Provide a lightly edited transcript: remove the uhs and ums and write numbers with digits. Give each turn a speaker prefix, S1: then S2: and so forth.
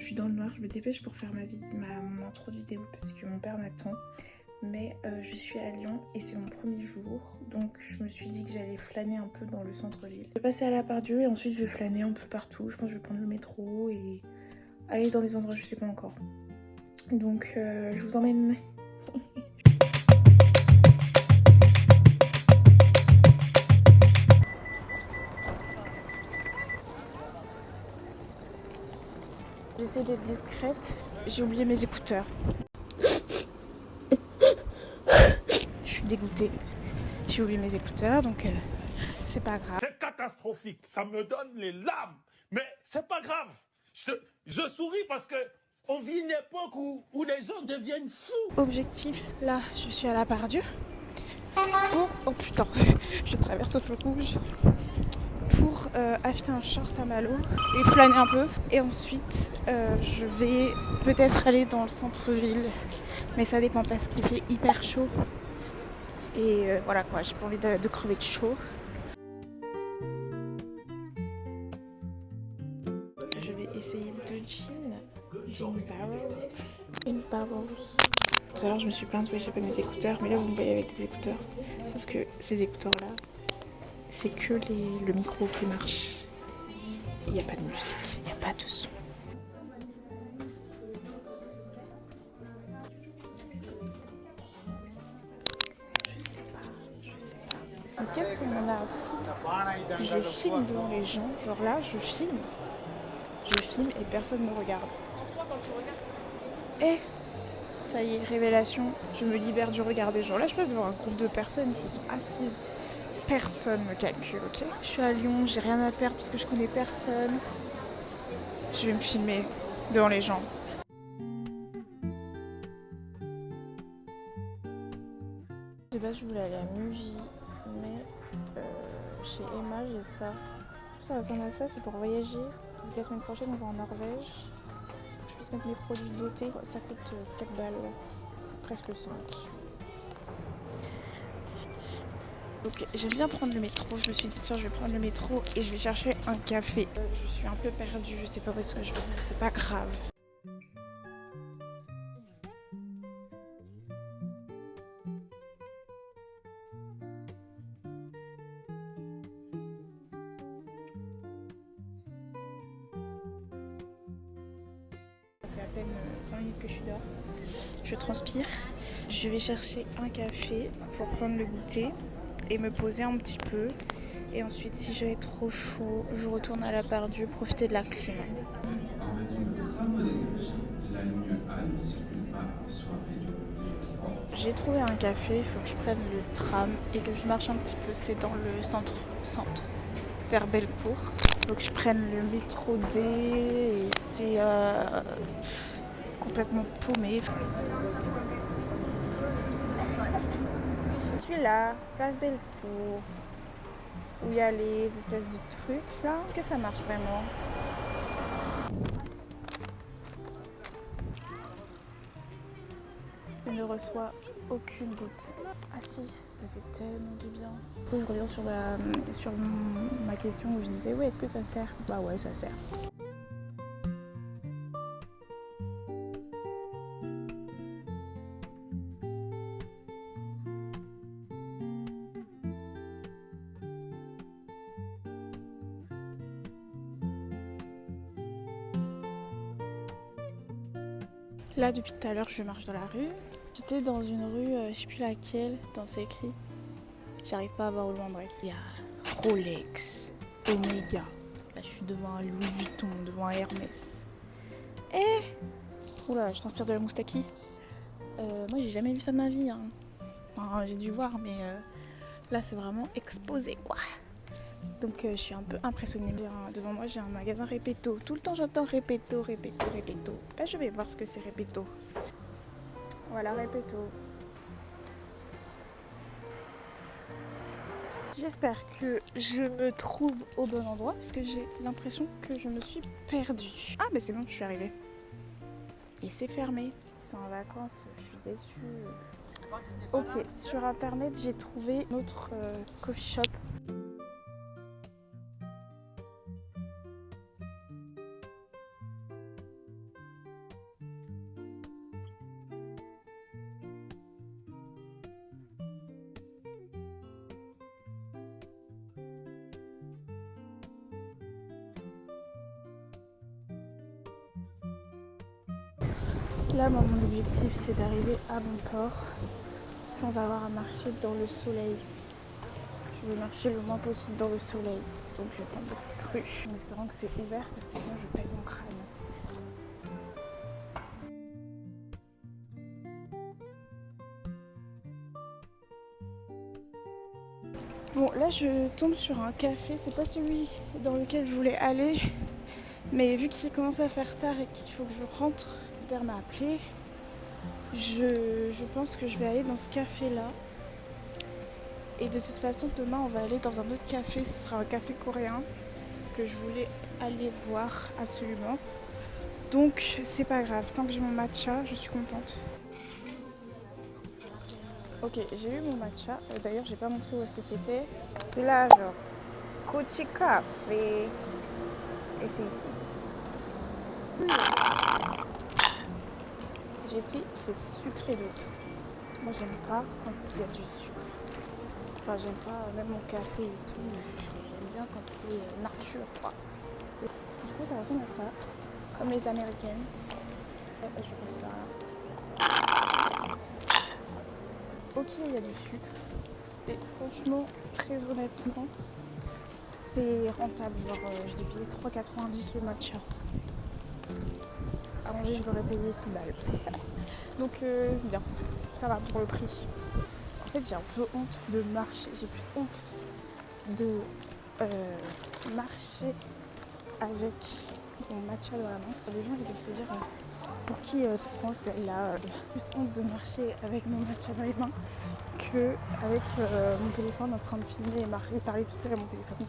S1: je suis dans le noir, je me dépêche pour faire mon intro vidéo parce que mon père m'attend. Mais je suis à Lyon et c'est mon premier jour, donc je me suis dit que j'allais flâner un peu dans le centre-ville. Je vais passer à la Part-Dieu et ensuite je vais flâner un peu partout. Je pense que je vais prendre le métro et aller dans des endroits je sais pas encore. Donc je vous emmène. J'essaie d'être discrète, j'ai oublié mes écouteurs. Je suis dégoûtée, j'ai oublié mes écouteurs donc c'est pas grave.
S2: C'est catastrophique, ça me donne les larmes, mais c'est pas grave. Je souris parce que on vit une époque où les gens deviennent fous.
S1: Objectif, là je suis à la Part-Dieu. Oh putain, je traverse au feu rouge pour acheter un short à Malo et flâner un peu. Et ensuite, je vais peut-être aller dans le centre-ville, mais ça dépend parce qu'il fait hyper chaud. Et voilà quoi, j'ai pas envie de crever de chaud. Je vais essayer deux jeans barrels. Tout à l'heure, je me suis plainte, oui, j'ai pas mes écouteurs, mais là, vous me voyez avec des écouteurs. Sauf que ces écouteurs-là, c'est que le micro qui marche. Il n'y a pas de musique, il n'y a pas de son. Je sais pas. Mais qu'est-ce qu'on en a à foutre? Je filme devant les gens, genre là, je filme et personne ne me regarde. Eh, ça y est, révélation, je me libère du regard des gens. Là, je passe devant un groupe de personnes qui sont assises. Personne me calcule, ok? Je suis à Lyon, j'ai rien à faire parce que je connais personne. Je vais me filmer devant les gens. De base, je voulais aller à Muji, mais chez Emma, j'ai ça. Ça ressemble à ça, c'est pour voyager. Donc la semaine prochaine, on va en Norvège. Pour que je puisse mettre mes produits de beauté. Ça coûte 4 balles, presque 5. Donc j'aime bien prendre le métro, je me suis dit tiens je vais prendre le métro et je vais chercher un café. Je suis un peu perdue, je sais pas où est-ce que je vais, c'est pas grave. Ça fait à peine 5 minutes que je suis dehors. Je transpire. Je vais chercher un café pour prendre le goûter et me poser un petit peu. Et ensuite, si j'ai trop chaud, je retourne à la Part-Dieu profiter de la clim.
S3: En raison de travaux d'énergie, la ligne A ne circule pas sur la période.
S1: J'ai trouvé un café, il faut que je prenne le tram et que je marche un petit peu. C'est dans le centre, vers Bellecour. Donc je prenne le métro D et c'est complètement paumé. Je suis là, place Bellecour, où il y a les espèces de trucs là. Que ça marche vraiment. Je ne reçois aucune goutte. Ah si, ça fait tellement du bien. Du coup, je reviens sur ma question où je disais ouais, est-ce que ça sert? Bah ouais, ça sert. Là, depuis tout à l'heure, je marche dans la rue. J'étais dans une rue, je sais plus laquelle, dans c'est écrit. J'arrive pas à voir au loin, bref. Il y a Rolex, Omega. Là, je suis devant un Louis Vuitton, devant un Hermès. Oula, je transpire de la moustaki. Moi, j'ai jamais vu ça de ma vie. Hein. Enfin, j'ai dû voir, mais là, c'est vraiment exposé, quoi. Donc, je suis un peu impressionnée. Devant moi, j'ai un magasin Repetto. Tout le temps, j'entends Repetto. Là, je vais voir ce que c'est Repetto. Voilà, Repetto. J'espère que je me trouve au bon endroit parce que j'ai l'impression que je me suis perdue. Ah, mais c'est bon, je suis arrivée. Et c'est fermé. Ils sont en vacances, je suis déçue. Ok, sur internet, j'ai trouvé notre coffee shop. Là, moi, mon objectif, c'est d'arriver à mon port sans avoir à marcher dans le soleil. Je veux marcher le moins possible dans le soleil. Donc je vais prendre des petites rues en espérant que c'est ouvert parce que sinon je pète mon crâne. Bon, là je tombe sur un café, c'est pas celui dans lequel je voulais aller, mais vu qu'il commence à faire tard et qu'il faut que je rentre, mon père m'a appelé, je pense que je vais aller dans ce café-là. Et de toute façon, demain on va aller dans un autre café, ce sera un café coréen que je voulais aller voir absolument. Donc c'est pas grave, tant que j'ai mon matcha, je suis contente. Ok, j'ai eu mon matcha. D'ailleurs, j'ai pas montré où est-ce que c'était. C'est là, genre, Kochi Café. Et c'est ici. J'ai pris, c'est sucré de ouf. Moi, j'aime pas quand il y a du sucre. Enfin, j'aime pas, même mon café et tout. J'aime bien quand c'est nature, quoi. Du coup, ça ressemble à ça, comme les américaines. Je vais passer par là. Ok, il y a du sucre. Et franchement, très honnêtement, c'est rentable. Genre, je l'ai payé 3,90 le matcha. À manger, je l'aurais payé 6 balles. Donc, bien, ça va pour le prix. En fait, j'ai un peu honte de marcher. J'ai plus honte de marcher avec mon matcha dans la main. Les gens, ils doivent se dire pour qui se prend celle-là. J'ai plus honte de marcher avec mon matcha dans les mains que avec mon téléphone en train de filmer et parler toute seule à mon téléphone.